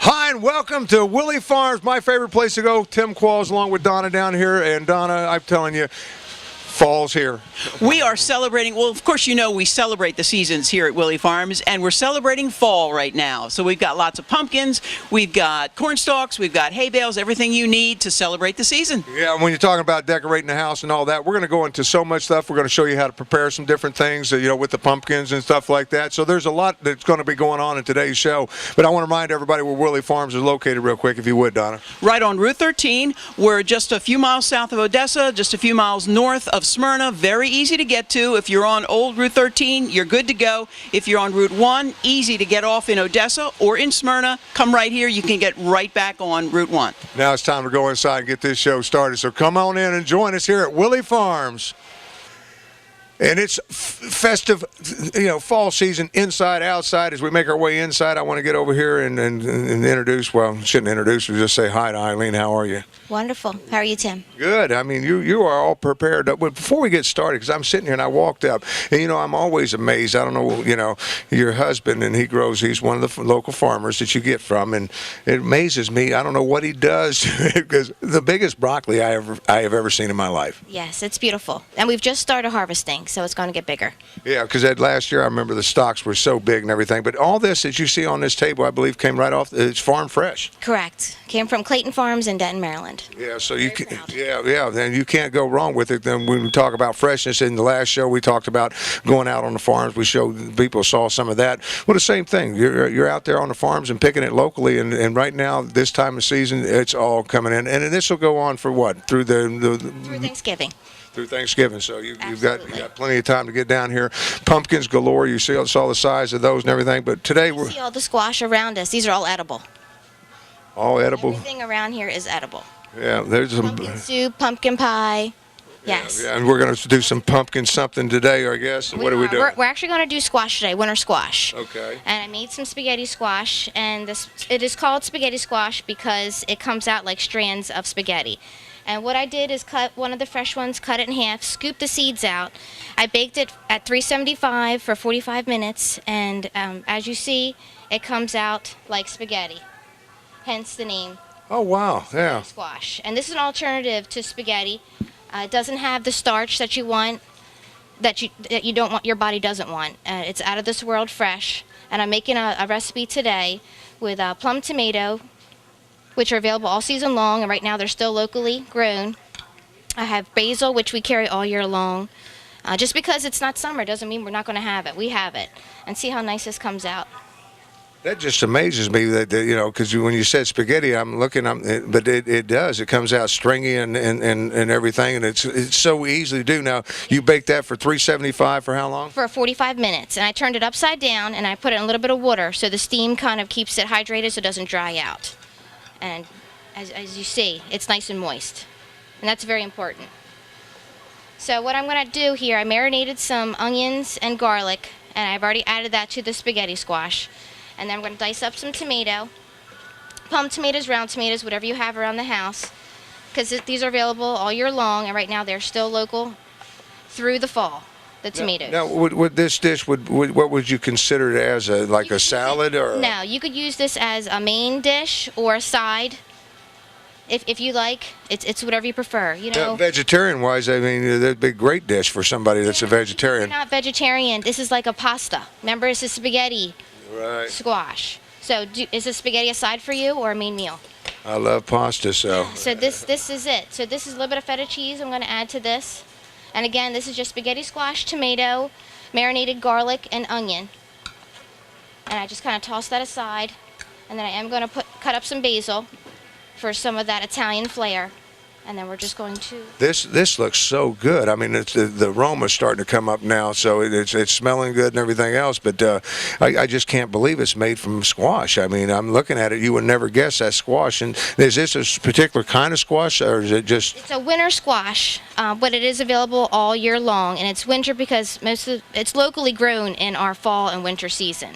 Hi, and welcome to Willie Farms, my favorite place to go. Tim Qualls along with Donna down here. And Donna, I'm telling you, fall's here. We are celebrating, well, of course, you know we celebrate the seasons here at Willie Farms, and we're celebrating fall right now. So we've got lots of pumpkins, we've got corn stalks, we've got hay bales, everything you need to celebrate the season. Yeah, when you're talking about decorating the house and all that, we're going to go into so much stuff. We're going to show you how to prepare some different things, with the pumpkins and stuff like that. So there's a lot that's going to be going on in today's show. But I want to remind everybody where Willie Farms is located real quick, if you would, Donna. Right on Route 13. We're just a few miles south of Odessa, just a few miles north of Smyrna. Very easy to get to. If you're on old Route 13, you're good to go. If you're on Route 1, easy to get off in Odessa or in Smyrna. Come right here. You can get right back on Route 1. Now it's time to go inside and get this show started. So come on in and join us here at Willie Farms. And it's festive, fall season, inside, outside. As we make our way inside, I want to get over here and introduce, well, shouldn't introduce, but just say hi to Eileen. How are you? Wonderful. How are you, Tim? Good. I mean, you are all prepared. But before we get started, because I'm sitting here and I walked up, and, I'm always amazed. I don't know, your husband, and he's one of the local farmers that you get from, and it amazes me. I don't know what he does, because the biggest broccoli I have ever seen in my life. Yes, it's beautiful. And we've just started harvesting, so it's going to get bigger. Yeah, because last year I remember the stalks were so big and everything. But all this that you see on this table, I believe, came right off. It's farm fresh. Correct. Came from Clayton Farms in Denton, Maryland. Yeah, so then you can't go wrong with it. Then when we talk about freshness, in the last show we talked about going out on the farms. We showed people saw some of that. Well, the same thing. You're out there on the farms and picking it locally, and right now this time of season, it's all coming in, and this will go on for what through through Thanksgiving. Through Thanksgiving, so you've got plenty of time to get down here. Pumpkins galore. You saw the size of those and everything. But today we see all the squash around us. These are all edible. All edible. Everything around here is edible. Yeah, there's some pumpkin soup, pumpkin pie. Yes. Yeah, and we're going to do some pumpkin something today, I guess. What are we doing? We're actually going to do squash today, winter squash. Okay. And I made some spaghetti squash, and it is called spaghetti squash because it comes out like strands of spaghetti. And what I did is cut one of the fresh ones, cut it in half, scoop the seeds out. I baked it at 375 for 45 minutes, and as you see, it comes out like spaghetti, hence the name. Oh, wow, yeah. Squash. And this is an alternative to spaghetti. It doesn't have the starch that you want, that you don't want, your body doesn't want. It's out of this world fresh, and I'm making a recipe today with plum tomato, which are available all season long, and right now they're still locally grown. I have basil, which we carry all year long. Just because it's not summer doesn't mean we're not going to have it. We have it. And see how nice this comes out. That just amazes me that, because when you said spaghetti, I'm looking, but it does. It comes out stringy and everything, and it's so easy to do. Now, you bake that for 375 for how long? For 45 minutes. And I turned it upside down, and I put it in a little bit of water, so the steam kind of keeps it hydrated so it doesn't dry out. And as you see, it's nice and moist. And that's very important. So what I'm going to do here, I marinated some onions and garlic, and I've already added that to the spaghetti squash. And then I'm going to dice up some tomato, plum tomatoes, round tomatoes, whatever you have around the house, because these are available all year long, and right now they're still local through the fall. The tomatoes. Now, would this dish, what would you consider it as, a salad? Or? No, you could use this as a main dish or a side, if you like. It's whatever you prefer. Now, vegetarian-wise, I mean, that'd be a great dish for somebody that's a vegetarian. If you're not vegetarian, this is like a pasta. Remember, it's a spaghetti squash. So, is the spaghetti a side for you or a main meal? I love pasta, so. So this is it. So this is a little bit of feta cheese I'm going to add to this. And again, this is just spaghetti squash, tomato, marinated garlic, and onion. And I just kind of toss that aside. And then I am going to cut up some basil for some of that Italian flair. And then we're just going to... This looks so good. I mean, the aroma's starting to come up now, so it's smelling good and everything else. But I just can't believe it's made from squash. I mean, I'm looking at it. You would never guess that's squash. And is this a particular kind of squash, or is it just... It's a winter squash, but it is available all year long. And it's winter because it's locally grown in our fall and winter season.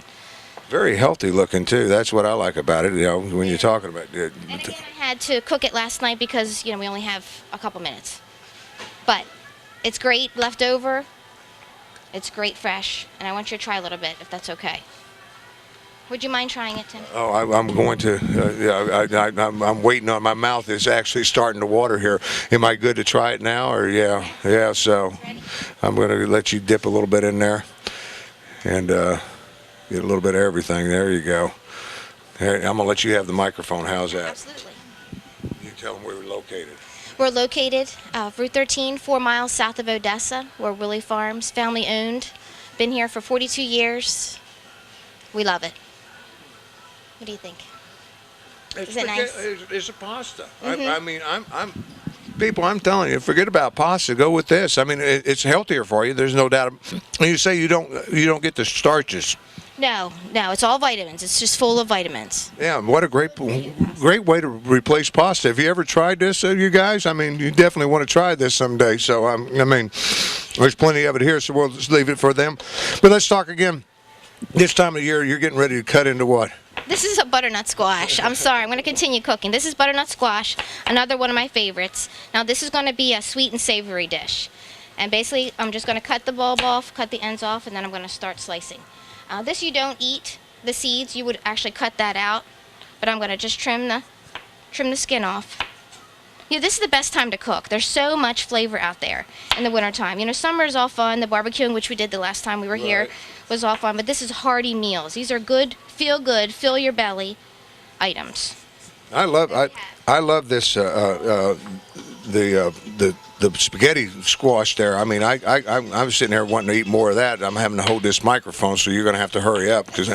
Very healthy looking too. That's what I like about it. When you're talking about it. And again, I had to cook it last night because we only have a couple minutes. But it's great left over. It's great fresh, and I want you to try a little bit if that's okay. Would you mind trying it, Tim? Oh, I'm going to. Yeah, I'm waiting on. My mouth is actually starting to water here. Am I good to try it now, or yeah? So I'm going to let you dip a little bit in there, and get a little bit of everything. There you go. Here, I'm going to let you have the microphone. How's that? Absolutely. You tell them where we're located. We're located Route 13, 4 miles south of Odessa. We're WILLEY Farms, family owned. Been here for 42 years. We love it. What do you think? Is it nice? It's a pasta. I mean, people, I'm telling you, forget about pasta. Go with this. I mean, it's healthier for you. There's no doubt. You say you don't get the starches. No, it's all vitamins. It's just full of vitamins. Yeah, what a great way to replace pasta. Have you ever tried this, you guys? I mean, you definitely want to try this someday. So, I mean, there's plenty of it here, so we'll just leave it for them. But let's talk again. This time of year, you're getting ready to cut into what? This is a butternut squash. I'm sorry, I'm going to continue cooking. This is butternut squash, another one of my favorites. Now, this is going to be a sweet and savory dish. And basically, I'm just going to cut the bulb off, cut the ends off, and then I'm going to start slicing. This you don't eat the seeds. You would actually cut that out. But I'm going to just trim the skin off. You know, this is the best time to cook. There's so much flavor out there in the wintertime. You know, summer is all fun. The barbecuing, which we did the last time we were here, was all fun. But this is hearty meals. These are good, fill your belly items. I love this the spaghetti squash there. I mean, I'm sitting there wanting to eat more of that. I'm having to hold this microphone, so you're going to have to hurry up because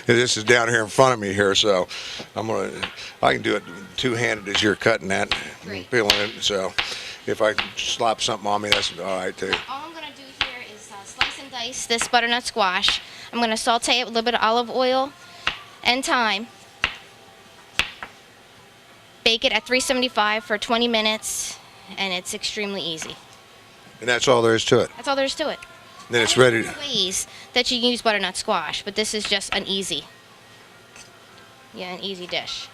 this is down here in front of me here. So I can do it two-handed as you're cutting that, and peeling it. So if I slop something on me, that's all right too. All I'm going to do here is slice and dice this butternut squash. I'm going to saute it with a little bit of olive oil and thyme. Bake it at 375 for 20 minutes. And it's extremely easy. And that's all there is to it? That's all there is to it. Then it's ready. There are ways that you use butternut squash, but this is just an easy dish.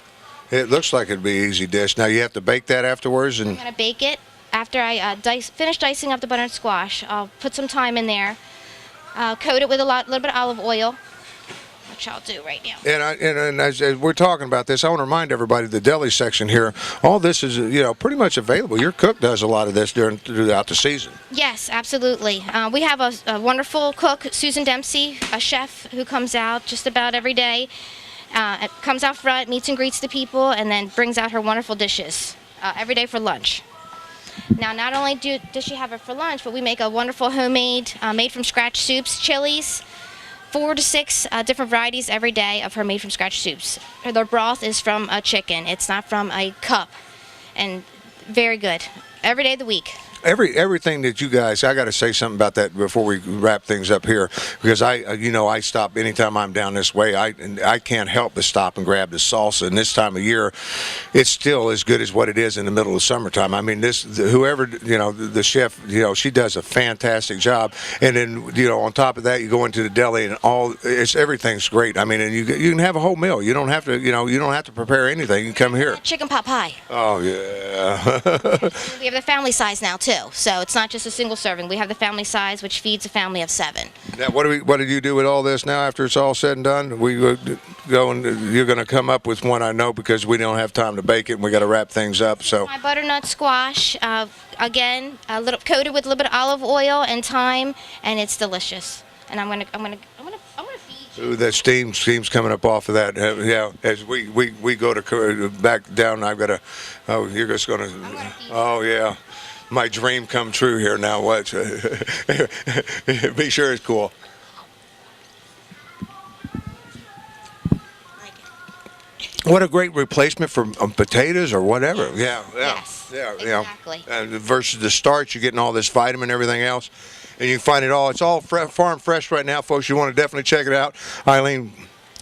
It looks like it'd be an easy dish. Now you have to bake that afterwards? I'm going to bake it. After I finish dicing up the butternut squash, I'll put some thyme in there, coat it with a little bit of olive oil, which I'll do right now. And as we're talking about this, I want to remind everybody the deli section here. All this is pretty much available. Your cook does a lot of this throughout the season. Yes, absolutely. We have a wonderful cook, Susan Dempsey, a chef who comes out just about every day. Comes out front, meets and greets the people, and then brings out her wonderful dishes every day for lunch. Now, not only does she have it for lunch, but we make a wonderful homemade, made from scratch soups, chilies. 4 to 6 different varieties every day of her made-from-scratch soups. The broth is from a chicken. It's not from a cup. And very good. Every day of the week. Everything that you guys, I got to say something about that before we wrap things up here, because I stop anytime I'm down this way. I can't help but stop and grab the salsa. And this time of year, it's still as good as what it is in the middle of summertime. I mean, whoever the chef, she does a fantastic job. And then on top of that, you go into the deli and everything's great. I mean, and you can have a whole meal. You don't have to you don't have to prepare anything. You can come here. Chicken pot pie. Oh yeah. We have the family size now too. So it's not just a single serving. We have the family size, which feeds a family of 7. Now, what did you do with all this now after it's all said and done? We go and you're going to come up with one, I know, because we don't have time to bake it and we got to wrap things up. So my butternut squash, again, coated with a little bit of olive oil and thyme, and it's delicious. And I'm gonna feed you. Ooh, that steam's coming up off of that. Yeah, as we go to back down, I've got to. Oh, you're just going to. Oh yeah. My dream come true here now. What? Be sure it's cool. What a great replacement for potatoes or whatever. Yes. Yeah. Exactly. Versus the starch, you're getting all this vitamin and everything else, and you can find it all. It's all farm fresh right now, folks. You want to definitely check it out. Eileen,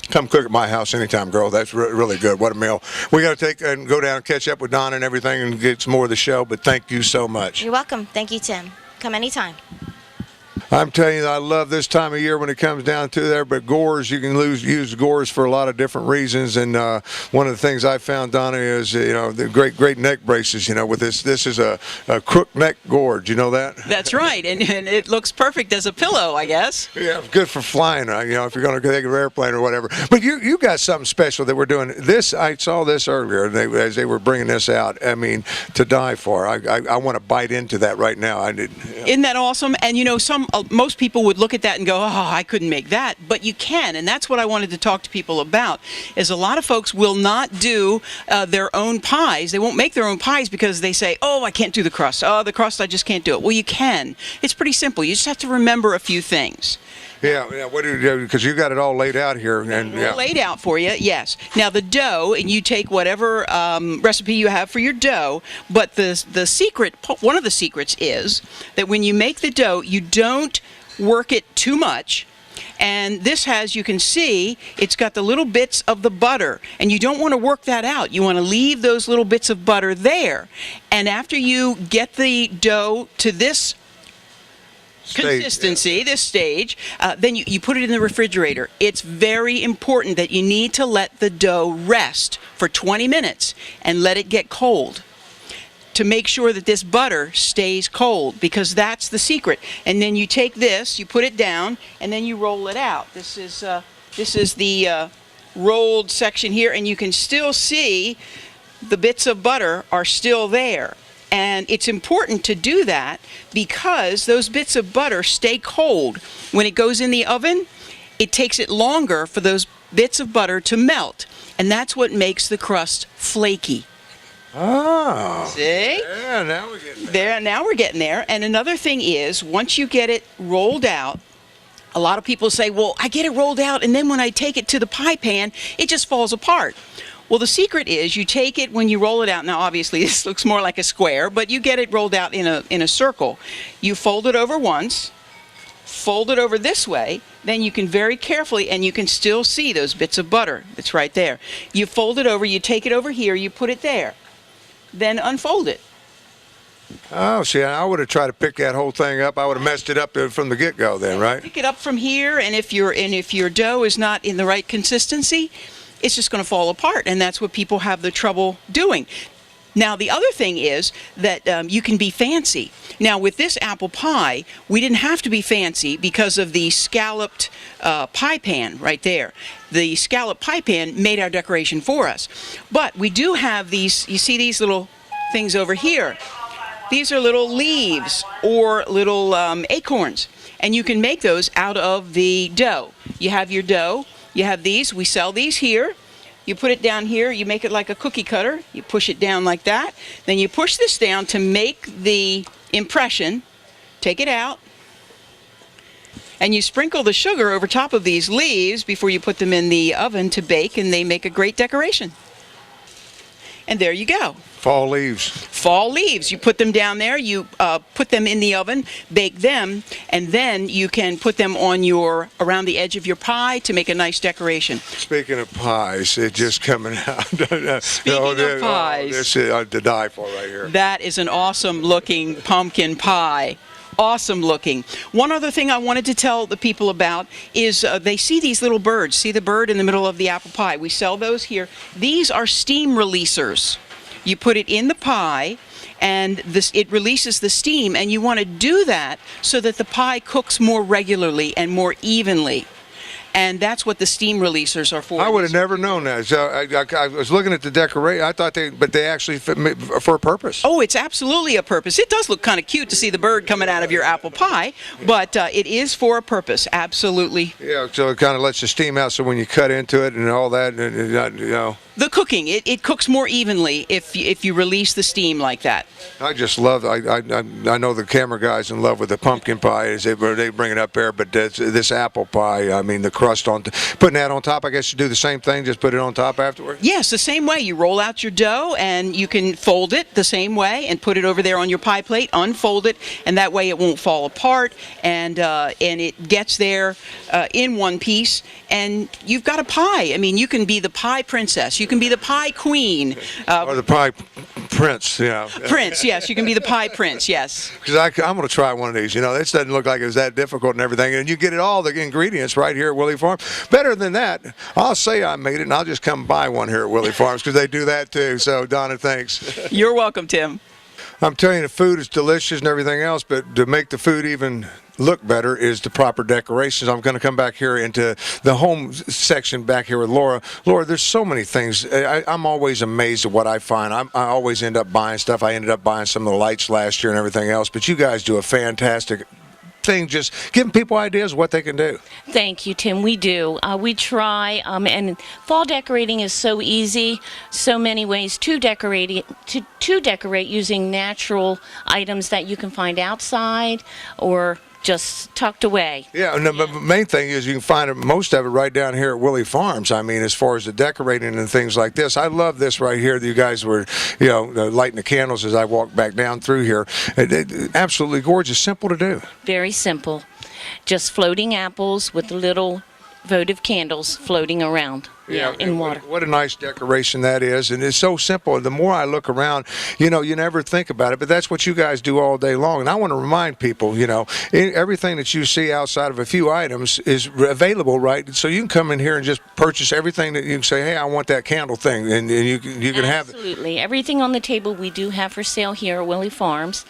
come cook at my house anytime, girl. That's really good. What a meal. We got to take and go down and catch up with Don and everything and get some more of the show, but thank you so much. You're welcome. Thank you, Tim. Come anytime. I'm telling you, I love this time of year when it comes down to there. But gores, you can use gores for a lot of different reasons. And one of the things I found, Donna, is the great neck braces. With this is a crook neck gourd. You know that? That's right, and it looks perfect as a pillow, I guess. Yeah, good for flying. If you're going to take an airplane or whatever. But you got something special that we're doing. This, I saw this earlier as they were bringing this out. I mean, to die for. I want to bite into that right now. Isn't that awesome? And most people would look at that and go, oh, I couldn't make that. But you can, and that's what I wanted to talk to people about, is a lot of folks will not do their own pies. They won't make their own pies because they say, oh, I can't do the crust. Oh, the crust, I just can't do it. Well, you can. It's pretty simple. You just have to remember a few things. Yeah. What do you do? Because you got it all laid out here. And laid out for you, yes. Now the dough, and you take whatever recipe you have for your dough. But the secret, one of the secrets is that when you make the dough, you don't work it too much. And this has, you can see, it's got the little bits of the butter. And you don't want to work that out. You want to leave those little bits of butter there. And after you get the dough to this consistency, this stage, then you put it in the refrigerator. It's very important that you need to let the dough rest for 20 minutes and let it get cold to make sure that this butter stays cold, because that's the secret. And then you take this, you put it down, and then you roll it out. This is the rolled section here, and you can still see the bits of butter are still there. And it's important to do that because those bits of butter stay cold. When it goes in the oven, it takes it longer for those bits of butter to melt. And that's what makes the crust flaky. Oh. See? Yeah, now we're getting there. Now we're getting there. And another thing is, once you get it rolled out, a lot of people say, well, I get it rolled out, and then when I take it to the pie pan, it just falls apart. Well, the secret is you take it when you roll it out. Now, obviously, this looks more like a square, but you get it rolled out in a circle. You fold it over once, fold it over this way, then you can very carefully, and you can still see those bits of butter that's right there. You fold it over, you take it over here, you put it there, then unfold it. Oh, see, I would have tried to pick that whole thing up. I would have messed it up from the get-go then, right? Pick it up from here, and if your dough is not in the right consistency, it's just going to fall apart, and that's what people have the trouble doing. Now, the other thing is that you can be fancy. Now, with this apple pie, we didn't have to be fancy because of the scalloped pie pan right there. The scalloped pie pan made our decoration for us. But we do have these, you see these little things over here? These are little leaves or little acorns, and you can make those out of the dough. You have your dough. You have these, we sell these here. You put it down here, you make it like a cookie cutter. You push it down like that. Then you push this down to make the impression. Take it out. And you sprinkle the sugar over top of these leaves before you put them in the oven to bake, and they make a great decoration. And there you go. Fall leaves. Fall leaves. You put them down there, you put them in the oven, bake them, and then you can put them on around the edge of your pie to make a nice decoration. Speaking of pies, it's just coming out. Speaking of pies. This is to die for right here. That is an awesome looking pumpkin pie. Awesome looking. One other thing I wanted to tell the people about is they see these little birds. See the bird in the middle of the apple pie? We sell those here. These are steam releasers. You put it in the pie, and it releases the steam, and you want to do that so that the pie cooks more regularly and more evenly. And that's what the steam releasers are for. I would have never known that. So I was looking at the decoration. I thought they actually fit for a purpose. Oh, it's absolutely a purpose. It does look kind of cute to see the bird coming out of your apple pie, but it is for a purpose, absolutely. Yeah, so it kind of lets the steam out, so when you cut into it and all that, The cooking, it cooks more evenly if you release the steam like that. I just love, I know the camera guys in love with the pumpkin pie. They bring it up there, but this apple pie, I mean, the crust putting that on top, I guess you do the same thing, just put it on top afterwards? Yes, the same way. You roll out your dough, and you can fold it the same way and put it over there on your pie plate, unfold it, and that way it won't fall apart, and it gets there in one piece, and you've got a pie. I mean, you can be the pie princess. You can be the pie queen. Or the pie Prince, yeah. Prince, yes, you can be the pie prince, yes. Because I'm going to try one of these. You know, this doesn't look like it's that difficult and everything. And you get it all the ingredients right here at Willie Farm. Better than that, I'll say I made it, and I'll just come buy one here at Willie Farms because they do that too. So, Donna, thanks. You're welcome, Tim. I'm telling you, the food is delicious and everything else, but to make the food even look better is the proper decorations. I'm going to come back here into the home section back here with Laura. Laura, there's so many things. I'm always amazed at what I find. I always end up buying stuff. I ended up buying some of the lights last year and everything else, but you guys do a fantastic thing, just giving people ideas of what they can do. Thank you, Tim. We do. We try, and fall decorating is so easy. So many ways to decorate to decorate using natural items that you can find outside or just tucked away. Yeah, and the main thing is you can find most of it right down here at Willie Farms. I mean, as far as the decorating and things like this, I love this right here that you guys were, lighting the candles as I walked back down through here. Absolutely gorgeous, simple to do. Very simple. Just floating apples with little votive candles floating around. Yeah, in water. What a nice decoration that is, and it's so simple. And the more I look around, you never think about it, but that's what you guys do all day long. And I want to remind people, everything that you see outside of a few items is available, right? So you can come in here and just purchase everything that you can say, hey, I want that candle thing, and you can have it. Absolutely. Everything on the table we do have for sale here at Willie Farms.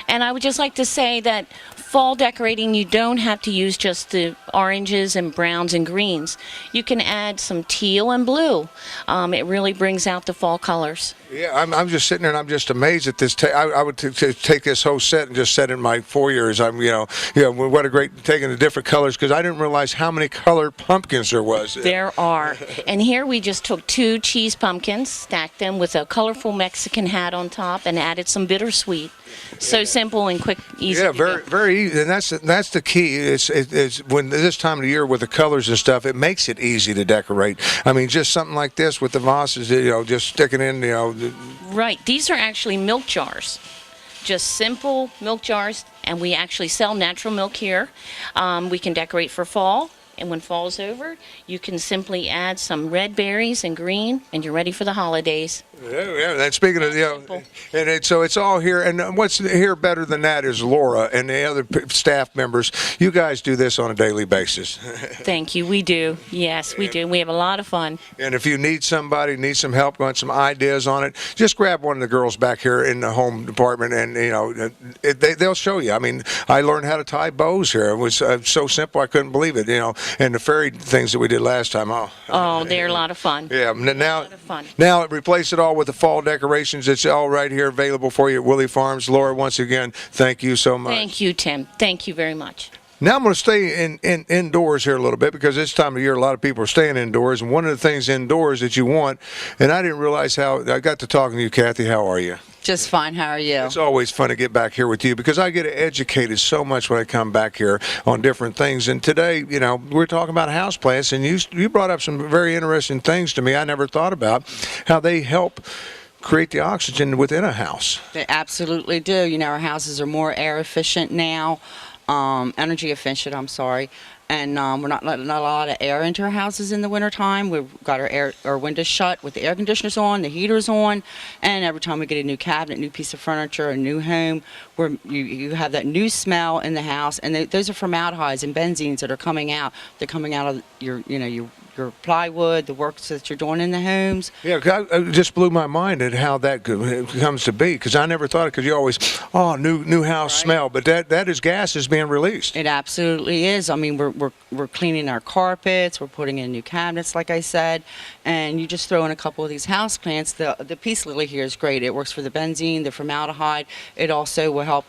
And I would just like to say that fall decorating, you don't have to use just the oranges and browns and greens. You can add some teal and blue. It really brings out the fall colors. Yeah, I'm just sitting there and I'm just amazed at this. I would take this whole set and just set it in my foyer. What a great taking the different colors, because I didn't realize how many colored pumpkins there was. There are. And here we just took 2 cheese pumpkins, stacked them with a colorful Mexican hat on top, and added some bittersweet. So simple and quick, easy. Yeah, to very do. very easy, and that's the key. It's when this time of the year with the colors and stuff, it makes it easy to decorate. I mean, just something like this with the vases, just sticking in, Right. These are actually milk jars. Just simple milk jars, and we actually sell natural milk here. We can decorate for fall. And when fall's over, you can simply add some red berries and green, and you're ready for the holidays. Yeah. And speaking of, so it's all here. And what's here better than that is Laura and the other staff members. You guys do this on a daily basis. Thank you. We do. Yes, we do. We have a lot of fun. And if you need some help, want some ideas on it, just grab one of the girls back here in the home department, and they'll show you. I mean, I learned how to tie bows here. It was so simple, I couldn't believe it. And the fairy things that we did last time. Oh, they're a lot of fun. Yeah. Now replace it all with the fall decorations. It's all right here available for you at Willie Farms. Laura, once again, thank you so much. Thank you, Tim. Thank you very much. Now I'm going to stay indoors here a little bit, because this time of year a lot of people are staying indoors, and one of the things indoors that you want, and I didn't realize how I got to talking to you, Kathy. How are you? Just fine. How are you? It's always fun to get back here with you, because I get educated so much when I come back here on different things. And today, we're talking about houseplants, and you brought up some very interesting things to me I never thought about, how they help create the oxygen within a house. They absolutely do. Our houses are more air efficient now, energy efficient, I'm sorry. And we're not letting a lot of air into our houses in the wintertime. We've got our windows shut with the air conditioners on, the heaters on, and every time we get a new cabinet, new piece of furniture, a new home, where you have that new smell in the house, and those are formaldehydes and benzenes that are coming out. They're coming out of your plywood, the works that you're doing in the homes. Yeah, it just blew my mind at how that comes to be, because I never thought it, because you always, new house smell, but that is gas is being released. It absolutely is. I mean, we're cleaning our carpets, we're putting in new cabinets, like I said, and you just throw in a couple of these house plants. The peace lily here is great. It works for the benzene, the formaldehyde. It also will help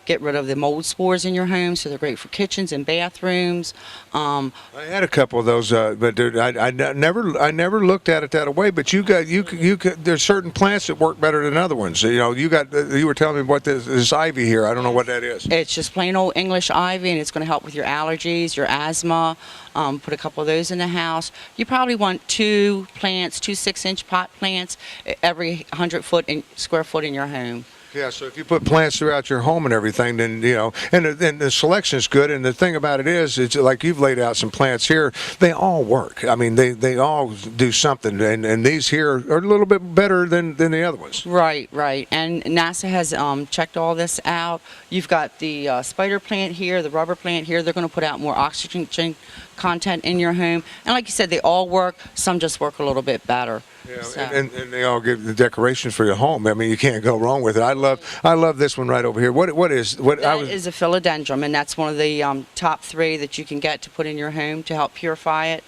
get rid of the mold spores in your home, so they're great for kitchens and bathrooms. I had a couple of those, but I never looked at it that way. But there's certain plants that work better than other ones. You were telling me what this ivy here. I don't know what that is. It's just plain old English ivy, and it's going to help with your allergies, your asthma. Put a couple of those in the house. You probably want 2 plants, 2 6-inch pot plants every 100 square foot in your home. Yeah, so if you put plants throughout your home and everything, then, and the selection is good. And the thing about it is, it's like you've laid out some plants here, they all work. I mean, they all do something. And these here are a little bit better than the other ones. Right, right. And NASA has checked all this out. You've got the spider plant here, the rubber plant here. They're going to put out more oxygen content in your home. And like you said, they all work. Some just work a little bit better. Yeah, So. and they all give the decorations for your home. I mean, you can't go wrong with it. I love this one right over here. What is That is a philodendron, and that's one of the top 3 that you can get to put in your home to help purify it.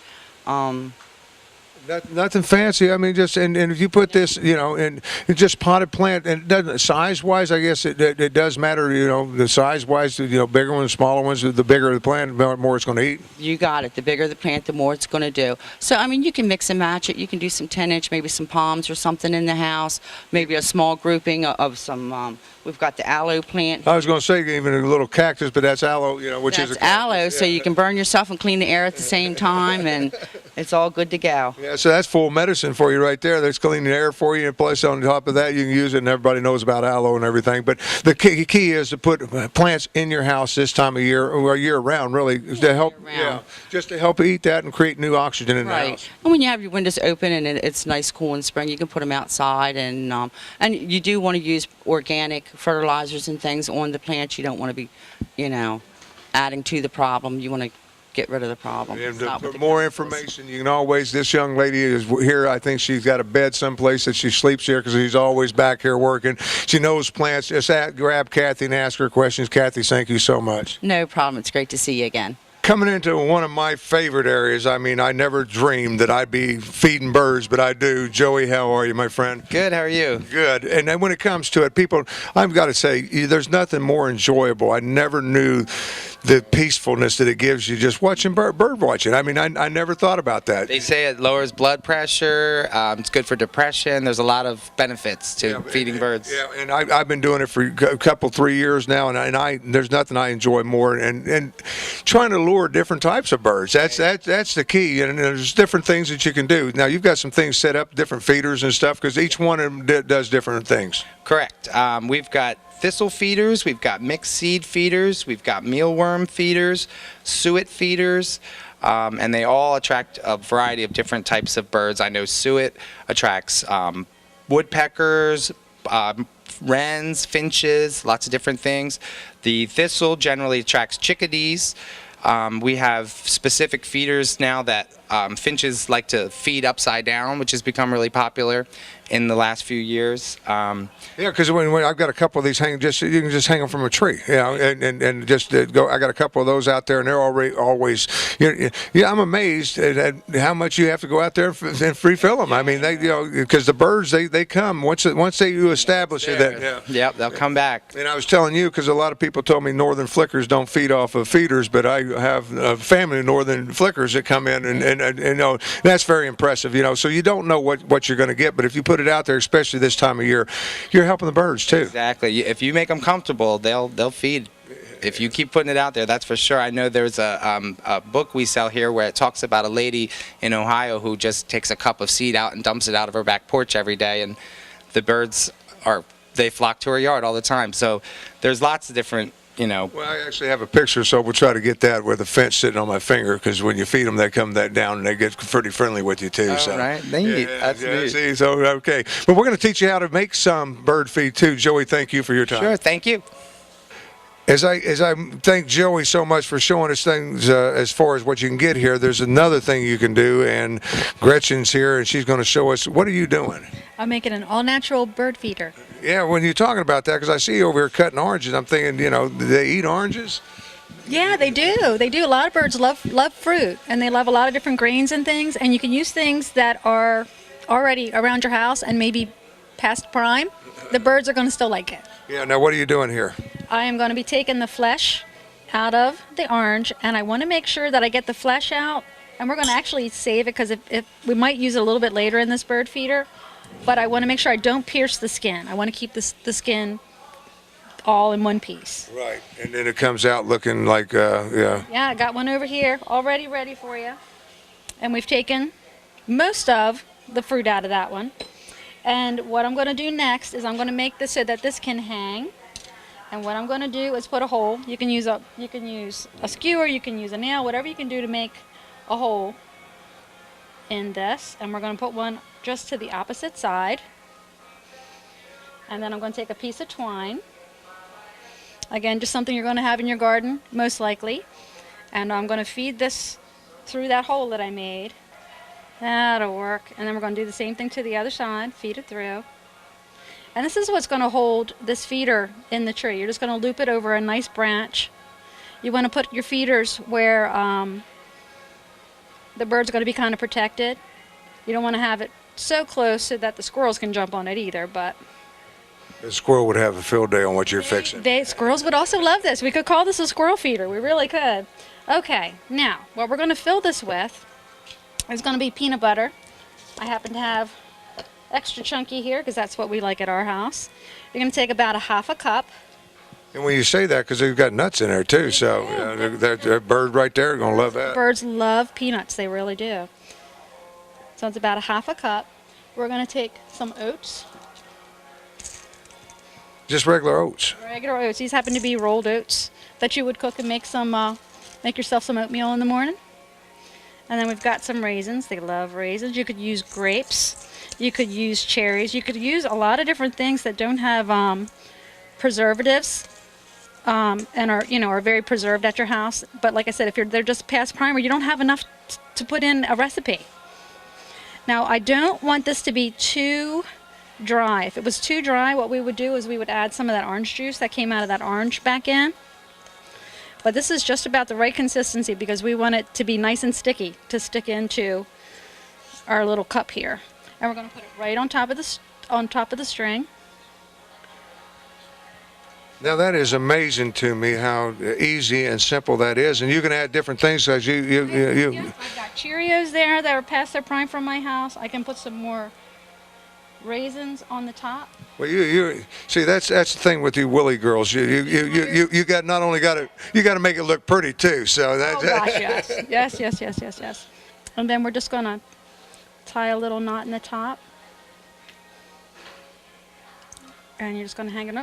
Nothing fancy. I mean, just and if you put this, in just potted plant, and it doesn't size-wise, I guess it does matter. The size-wise, bigger ones, smaller ones. The bigger the plant, the more it's going to eat. You got it. The bigger the plant, the more it's going to do. So, I mean, you can mix and match it. You can do some 10-inch, maybe some palms or something in the house. Maybe a small grouping of some. We've got the aloe plant. I was going to say even a little cactus, but that's aloe, which is a cactus. Aloe, so you can burn yourself and clean the air at the same time, and it's all good to go. Yeah, so that's full medicine for you right there. That's cleaning the air for you, and plus on top of that, you can use it, and everybody knows about aloe and everything. But the key is to put plants in your house this time of year, or year-round, really, to help, just to help eat that and create new oxygen in the house. And when you have your windows open and it's nice, cool in spring, you can put them outside, and you do want to use organic fertilizers and things on the plants. You don't want to be, adding to the problem. You want to get rid of the problem. And for more information, you can always, this young lady is here. I think she's got a bed someplace that she sleeps here because she's always back here working. She knows plants. Just grab Kathy and ask her questions. Kathy, thank you so much. No problem. It's great to see you again. Coming into one of my favorite areas, I mean, I never dreamed that I'd be feeding birds, but I do. Joey, how are you, my friend? Good, how are you? Good. And then when it comes to it, people, I've got to say, there's nothing more enjoyable. I never knew the peacefulness that it gives you just watching bird watching. I mean, I never thought about that. They say it lowers blood pressure, it's good for depression. There's a lot of benefits to feeding birds. Yeah, and I've been doing it for a couple, 3 years now, and there's nothing I enjoy more. And trying to lure different types of birds, that's the key. And there's different things that you can do. Now, you've got some things set up, different feeders and stuff, because each one of them does different things. Correct. We've got thistle feeders, we've got mixed seed feeders, we've got mealworm feeders, suet feeders, and they all attract a variety of different types of birds. I know suet attracts woodpeckers, wrens, finches, lots of different things. The thistle generally attracts chickadees. We have specific feeders now that finches like to feed upside down, which has become really popular in the last few years. Yeah, because when I've got a couple of these hanging, you can just hang them from a tree, and just go. I got a couple of those out there, and they're always. I'm amazed at how much you have to go out there and refill them. I mean, because the birds they come once they establish it. Yep, they'll come back. And I was telling you because a lot of people told me northern flickers don't feed off of feeders, but I have a family of northern flickers that come in, and that's very impressive. So you don't know what you're going to get, but if you put it out there, especially this time of year, you're helping the birds too. Exactly. If you make them comfortable, they'll feed. If you keep putting it out there, that's for sure. I know there's a book we sell here where it talks about a lady in Ohio who just takes a cup of seed out and dumps it out of her back porch every day, and the birds they flock to her yard all the time. So there's lots of different. Well, I actually have a picture, so we'll try to get that with a finch sitting on my finger, because when you feed them, they come that down and they get pretty friendly with you too. All right, neat. That's neat. See, so okay, but we're going to teach you how to make some bird feed too. Joey, thank you for your time. Sure, thank you. As I thank Joey so much for showing us things as far as what you can get here, there's another thing you can do, and Gretchen's here, and she's going to show us. What are you doing? I'm making an all-natural bird feeder. Yeah, when you're talking about that, because I see you over here cutting oranges, I'm thinking, do they eat oranges? Yeah, they do. They do. A lot of birds love fruit, and they love a lot of different grains and things, and you can use things that are already around your house and maybe past prime. The birds are going to still like it. Yeah, now what are you doing here? I am going to be taking the flesh out of the orange, and I want to make sure that I get the flesh out, and we're going to actually save it because if we might use it a little bit later in this bird feeder, but I want to make sure I don't pierce the skin. I want to keep the skin all in one piece. Right, and then it comes out looking like, Yeah, I got one over here already ready for you. And we've taken most of the fruit out of that one. And what I'm going to do next is I'm going to make this so that this can hang. And what I'm going to do is put a hole. You can use a skewer, you can use a nail, whatever you can do to make a hole in this. And we're going to put one just to the opposite side. And then I'm going to take a piece of twine. Again, just something you're going to have in your garden, most likely. And I'm going to feed this through that hole that I made. That'll work. And then we're going to do the same thing to the other side, feed it through. And this is what's going to hold this feeder in the tree. You're just going to loop it over a nice branch. You want to put your feeders where the birds are going to be kind of protected. You don't want to have it so close so that the squirrels can jump on it either, but The squirrel would have a field day on what you're fixing. Squirrels would also love this. We could call this a squirrel feeder. We really could. Okay, now what we're going to fill this with is going to be peanut butter. I happen to have extra chunky here because that's what we like at our house. You're going to take about a half a cup. And when you say that, because they've got nuts in there too, so that bird right there is going to love that. Birds love peanuts. They really do. So it's about a half a cup. We're going to take some oats. Just regular oats. Regular oats. These happen to be rolled oats that you would cook and make some, make yourself some oatmeal in the morning. And then we've got some raisins. They love raisins. You could use grapes. You could use cherries. You could use a lot of different things that don't have preservatives and are very preserved at your house. But like I said, if they're just past primer, you don't have enough to put in a recipe. Now I don't want this to be too dry. If it was too dry, what we would do is we would add some of that orange juice that came out of that orange back in. But this is just about the right consistency because we want it to be nice and sticky to stick into our little cup here. And we're going to put it right on top of the string. Now that is amazing to me how easy and simple that is, and you can add different things as you. I've got Cheerios there that are past their prime from my house. I can put some more raisins on the top. Well, you see that's the thing with you Willie girls. You got not only got to make it look pretty too. So that's. Oh gosh, yes. And then we're just gonna tie a little knot in the top. And you're just going to hang it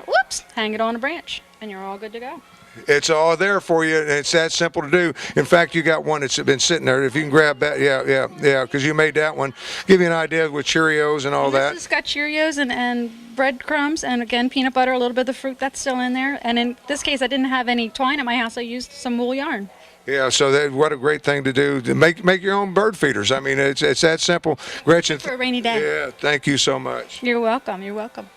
on a branch, and you're all good to go. It's all there for you, and it's that simple to do. In fact, you got one that's been sitting there. If you can grab that, yeah, because you made that one. Give you an idea with Cheerios and all that. This has got Cheerios and breadcrumbs, and again, peanut butter, a little bit of the fruit that's still in there. And in this case, I didn't have any twine at my house. I used some wool yarn. Yeah, so what a great thing to do to make your own bird feeders. I mean, it's that simple. Gretchen, for a rainy day. Yeah, thank you so much. You're welcome. You're welcome.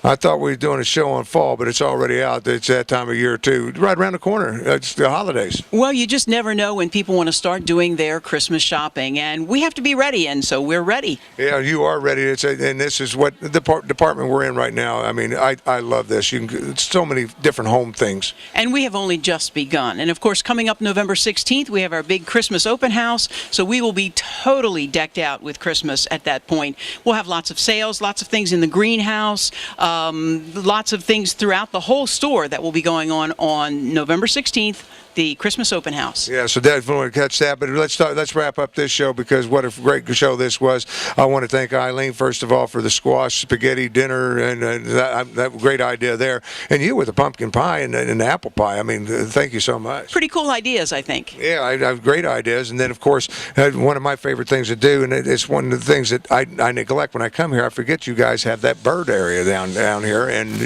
I thought we were doing a show on fall, but it's already out. It's that time of year, too. Right around the corner. It's the holidays. Well, you just never know when people want to start doing their Christmas shopping, and we have to be ready, and so we're ready. Yeah, you are ready. And this is what the department we're in right now. I mean, I love this. It's so many different home things. And we have only just begun. And, of course, coming up November 16th, we have our big Christmas open house, so we will be totally decked out with Christmas at that point. We'll have lots of sales, lots of things in the greenhouse, lots of things throughout the whole store that will be going on November 16th, the Christmas open house. Yeah, so definitely want to catch that. But let's wrap up this show because what a great show this was. I want to thank Eileen, first of all, for the squash spaghetti dinner and that great idea there. And you with the pumpkin pie and the apple pie. I mean, thank you so much. Pretty cool ideas, I think. Yeah, I have great ideas. And then, of course, one of my favorite things to do, and it's one of the things that I neglect when I come here. I forget you guys have that bird area down here. And,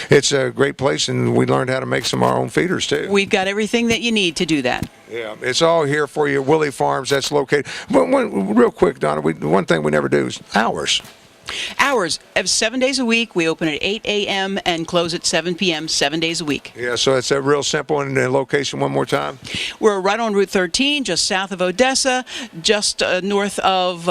it's a great place. And we learned how to make some of our own feeders, too. We've got everything that you need to do that. Yeah, it's all here for you. WILLEY Farms, that's located. But real quick, Donna, one thing we never do is hours. Hours of 7 days a week. We open at 8 a.m. and close at 7 p.m. 7 days a week. Yeah, so it's a real simple and location one more time. We're right on Route 13, just south of Odessa, just north of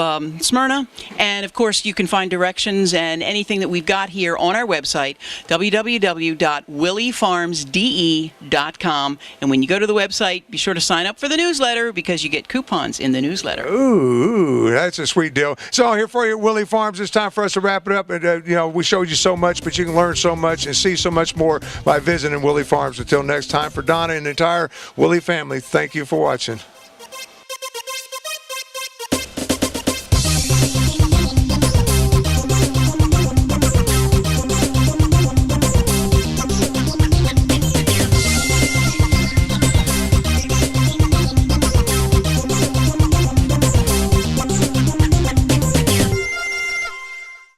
Smyrna. And, of course, you can find directions and anything that we've got here on our website, www.willeyfarmsde.com. And when you go to the website, be sure to sign up for the newsletter because you get coupons in the newsletter. Ooh, that's a sweet deal. It's all here for you at WILLEY Farms. It's time for us to wrap it up. And, we showed you so much, but you can learn so much and see so much more by visiting WILLEY Farms. Until next time, for Donna and the entire WILLEY family, thank you for watching.